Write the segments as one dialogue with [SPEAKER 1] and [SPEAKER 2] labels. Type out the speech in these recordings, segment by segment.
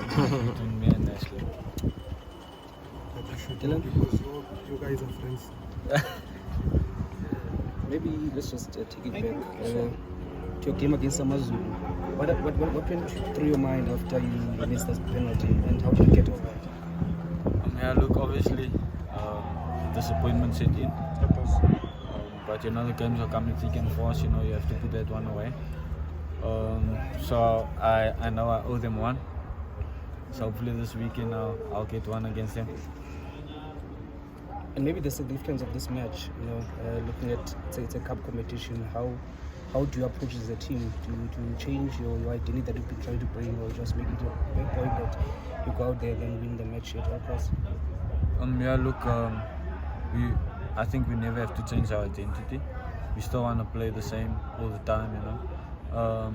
[SPEAKER 1] between me and Ashley.
[SPEAKER 2] That you should know because you guys are friends.
[SPEAKER 3] Maybe let's just take it back to your game against Amazulu. What went through your mind after you missed that penalty, and how did you get over it?
[SPEAKER 1] Yeah, look, obviously, disappointment set in. But you know, the games are coming thick and fast. You know, you have to put that one away. So I know I owe them one. So hopefully this weekend I'll get one against them.
[SPEAKER 3] And maybe the significance of this match, you know, looking at it's a cup competition, how do you approach as a team to change your identity that you've been trying to bring, or just make it a big point that you go out there and win the match at all costs?
[SPEAKER 1] Yeah, look, I think we never have to change our identity. We still want to play the same all the time, you know.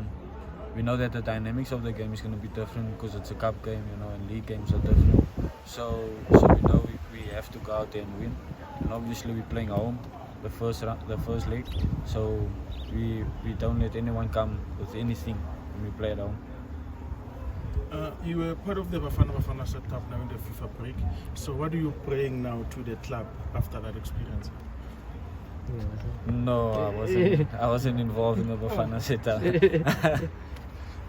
[SPEAKER 1] We know that the dynamics of the game is going to be different because it's a cup game, you know, and league games are different. So we know we have to go out there and win. And obviously we're playing home the first leg, so we don't let anyone come with anything when we play at home.
[SPEAKER 2] You were part of the Bafana setup now in the FIFA break. So what are you praying now to the club after that experience?
[SPEAKER 1] No, I wasn't involved in the Bafana setup.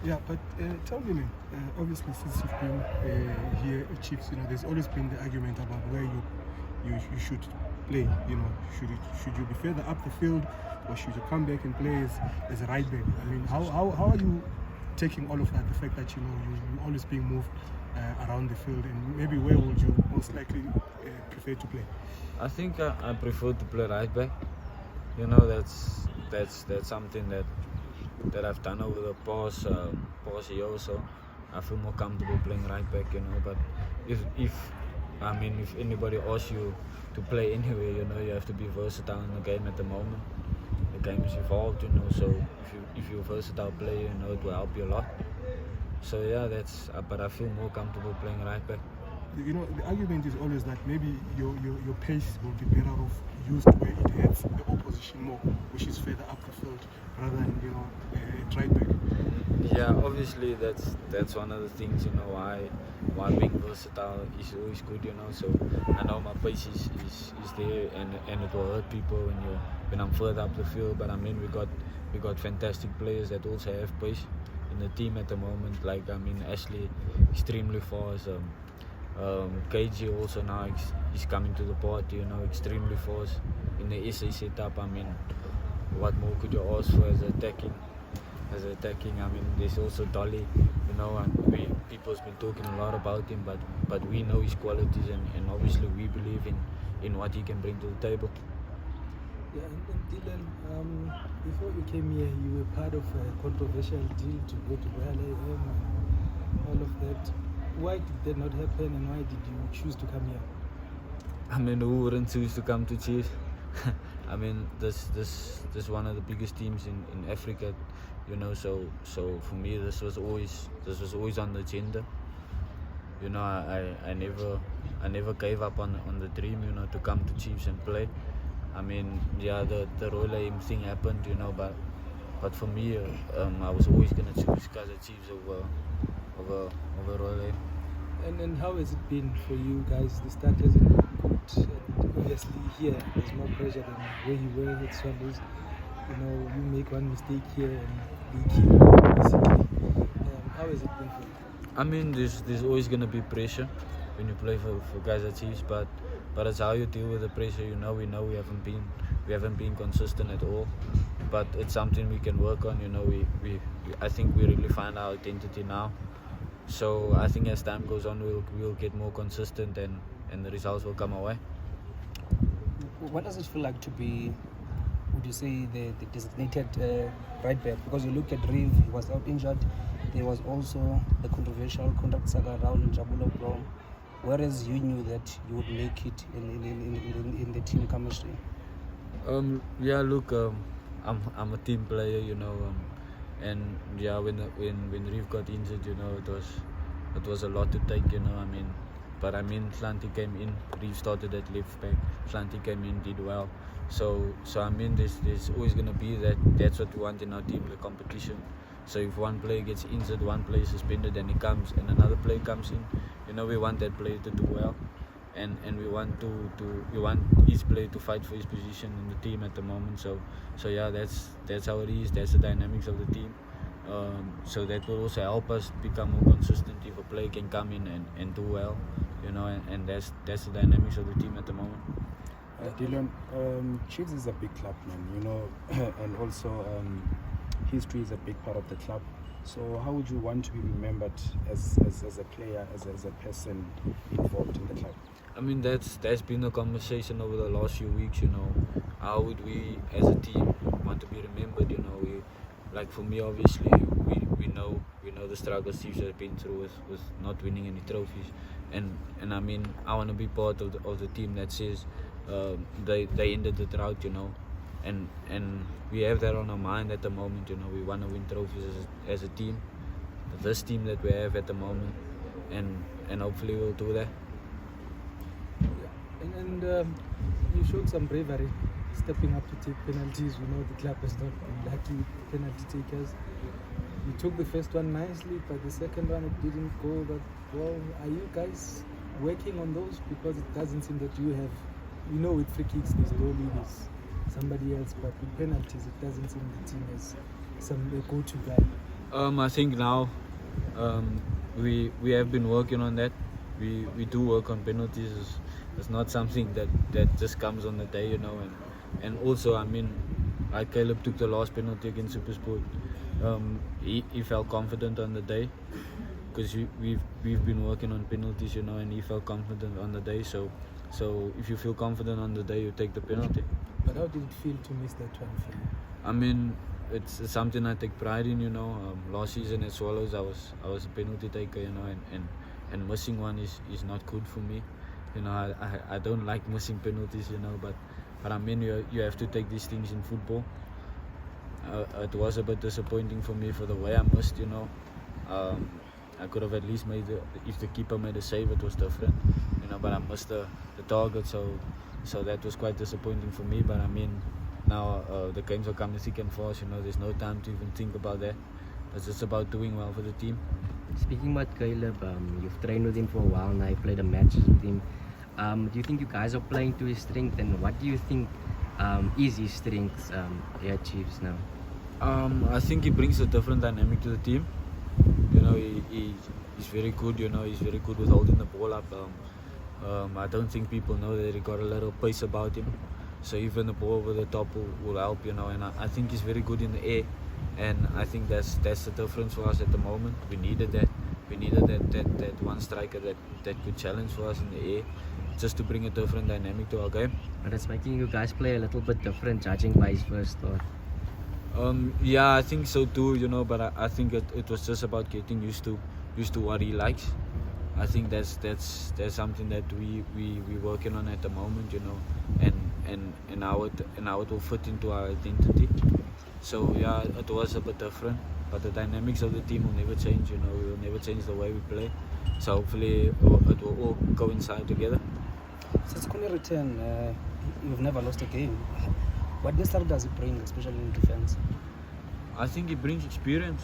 [SPEAKER 2] Yeah, but tell me, obviously since you've been here at Chiefs, you know, there's always been the argument about where you should play. You know, should you be further up the field, or should you come back and play as a right back? I mean, how are you taking all of that? The fact that you know you're always being moved around the field, and maybe where would you most likely prefer to play?
[SPEAKER 1] I think I prefer to play right back. You know, that's something that I've done over the past year or so. I feel more comfortable playing right back, you know. But if anybody asks you to play anywhere, you know, you have to be versatile in the game at the moment. The game is evolved, you know. So if you're a versatile player, you know, it will help you a lot. So yeah, but I feel more comfortable playing right back.
[SPEAKER 2] You know, the argument is always that maybe your pace will be better off used where it hurts the opposition more, which is further up the field, rather than, you know, right back.
[SPEAKER 1] Yeah, obviously that's one of the things, you know, why being versatile is always good, you know. So I know my pace is there, and it will hurt people when I'm further up the field. But I mean, we got fantastic players that also have pace in the team at the moment. Like, I mean, Ashley extremely fast. Kaizer also now is coming to the party, you know, extremely fast in the SA setup. I mean, what more could you ask for as attacking? I mean, there's also Dolly, you know, and people's been talking a lot about him, but we know his qualities, and obviously we believe in what he can bring to the table.
[SPEAKER 4] Yeah, and Dillan, before you came here, you were part of a controversial deal to go to LAM and all of that. Why did that not happen, and why did you choose to come here?
[SPEAKER 1] I mean, who wouldn't choose to come to Chiefs? I mean, this is one of the biggest teams in Africa, you know. So for me, this was always on the agenda. You know, I never gave up on the dream, you know, to come to Chiefs and play. I mean, yeah, the Royal Aim thing happened, you know, but for me, I was always gonna choose Kaizer Chiefs over Royal Aim.
[SPEAKER 4] And how has it been for you guys? The start hasn't been good. Obviously, here there's more pressure than where you were at Swallows. You know, you make one mistake here and they kill you, basically. How has it been for you?
[SPEAKER 1] I mean, there's always gonna be pressure when you play for Kaizer Chiefs, but it's how you deal with the pressure. You know, we haven't been consistent at all, but it's something we can work on. You know, I think we really find our identity now. So I think as time goes on, we'll get more consistent, and the results will come our way.
[SPEAKER 3] What does it feel like to be, would you say, the designated right back? Because you look at Reeve, he was out injured. There was also the controversial contract saga around Jabulo Blom, whereas you knew that you would make it in the team chemistry.
[SPEAKER 1] Yeah, look, I'm a team player, you know. And yeah, when Reeve got injured, you know, it was a lot to take, you know. But Slanty came in, Reeve started at left back, Slanty came in, did well. So there's always gonna be that. That's what we want in our team, the competition. So if one player gets injured, one player is suspended, and he comes and another player comes in, you know, we want that player to do well, and we want we want each player to fight for his position in the team at the moment. So yeah, that's how it is. That's the dynamics of the team. So that will also help us become more consistent if a player can come in and do well, you know, and that's the dynamics of the team at the moment.
[SPEAKER 5] Dillan, Chiefs is a big club, man, you know, and also history is a big part of the club. So how would you want to be remembered as a player, as a person involved in the club?
[SPEAKER 1] I mean, that's been a conversation over the last few weeks, you know. How would we as a team want to be remembered, you know? Like for me, obviously, we know the struggles Chiefs have been through with not winning any trophies, and I mean, I want to be part of the team that says they ended the drought, you know, and we have that on our mind at the moment, you know. We want to win trophies as a team, this team that we have at the moment, and hopefully we'll do that.
[SPEAKER 4] And you showed some bravery stepping up to take penalties. We know the club has not been lucky with penalty takers. You took the first one nicely, but the second one it didn't go that well. Are you guys working on those? Because it doesn't seem that you have, you know, with free kicks there's Loli, there's somebody else, but with penalties it doesn't seem the team has a go-to guy.
[SPEAKER 1] I think now we have been working on that. We do work on penalties. It's not something that just comes on the day, you know. And also, I mean, like Caleb took the last penalty against Supersport. He felt confident on the day because we've been working on penalties, you know, and he felt confident on the day. So if you feel confident on the day, you take the penalty.
[SPEAKER 4] But how did it feel to miss that one for you?
[SPEAKER 1] I mean, it's something I take pride in, you know. Last season at Swallows, I was a penalty taker, you know, and missing one is not good for me. You know, I don't like missing penalties, you know, but I mean, you have to take these things in football. It was a bit disappointing for me for the way I missed, you know. I could have at least if the keeper made a save, it was different, you know, but I missed the target, so that was quite disappointing for me. But I mean, now the games are coming thick and fast, you know, there's no time to even think about that. It's just about doing well for the team.
[SPEAKER 6] Speaking about Caleb, you've trained with him for a while now, you played a match with him. Do you think you guys are playing to his strength, and what do you think is his strengths here at Chiefs now?
[SPEAKER 1] I think he brings a different dynamic to the team. You know, he's very good, you know, he's very good with holding the ball up. I don't think people know that he got a little pace about him. So even the ball over the top will help, you know, and I think he's very good in the air. And I think that's the difference for us at the moment. We needed that. We needed that one striker that could challenge for us in the air, just to bring a different dynamic to our game.
[SPEAKER 6] But it's making you guys play a little bit different, judging by his first start.
[SPEAKER 1] Yeah, I think so too, you know. But I think it was just about getting used to what he likes. I think that's something that we're working on at the moment, you know, and how it will fit into our identity. So yeah, it was a bit different, but the dynamics of the team will never change, you know. We will never change the way we play. So hopefully it will all coincide together.
[SPEAKER 3] Since Kone return, you've never lost a game. What necessary does he bring, especially in defense?
[SPEAKER 1] I think he brings experience,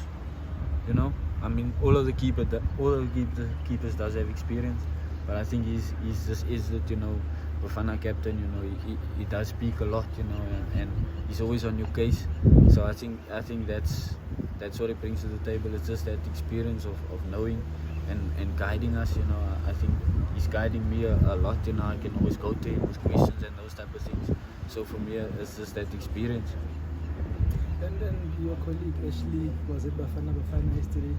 [SPEAKER 1] you know. I mean, all of the keepers does have experience, but I think he's just that, you know, Bafana captain, you know, he does speak a lot, you know, and he's always on your case. So I think that's what he brings to the table. It's just that experience of knowing and guiding us, you know. I think he's guiding me a lot, you know. I can always go to him with questions and those type of things. So for me, it's just that experience.
[SPEAKER 4] And then your colleague Ashley was at Bafana yesterday.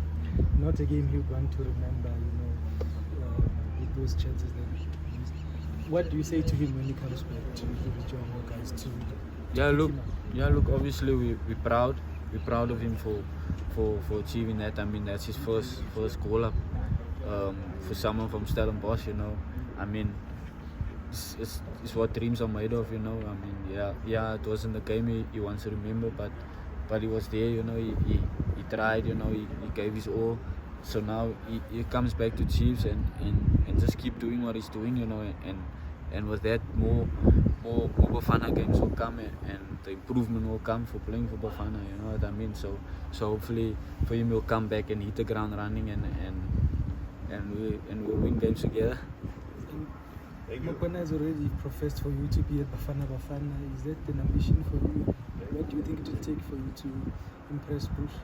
[SPEAKER 4] Not a game he'd want to remember, you know, with those chances that he used. What do you say to him when he comes back to join you guys to?
[SPEAKER 1] Yeah, look. Obviously, we're proud. We're proud of him for achieving that. I mean, that's his first call up for someone from Stellenbosch, you know. I mean, it's what dreams are made of, you know. I mean, yeah, it wasn't the game he wants to remember, but he was there, you know. He tried, you know. He gave his all. So now he comes back to Chiefs and just keep doing what he's doing, you know, and with that more Bafana games will come, and the improvement will come for playing for Bafana, you know what I mean? So hopefully for him, he'll come back and hit the ground running, and we'll win games together.
[SPEAKER 4] Mokwana has already professed for you to be at Bafana. Is that an ambition for you? What do you think it will take for you to impress Bruce?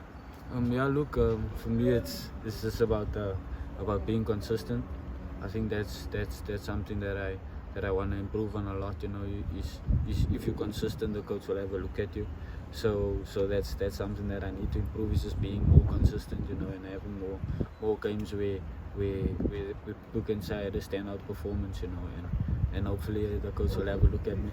[SPEAKER 1] Yeah, look, for me it's just about being consistent. I think that's something that I want to improve on a lot. You know, is if you're consistent, the coach will have a look at you. So that's something that I need to improve, is just being more consistent. You know, and having more games where we can say I had a standout performance. You know, and hopefully the coach will have a look at me.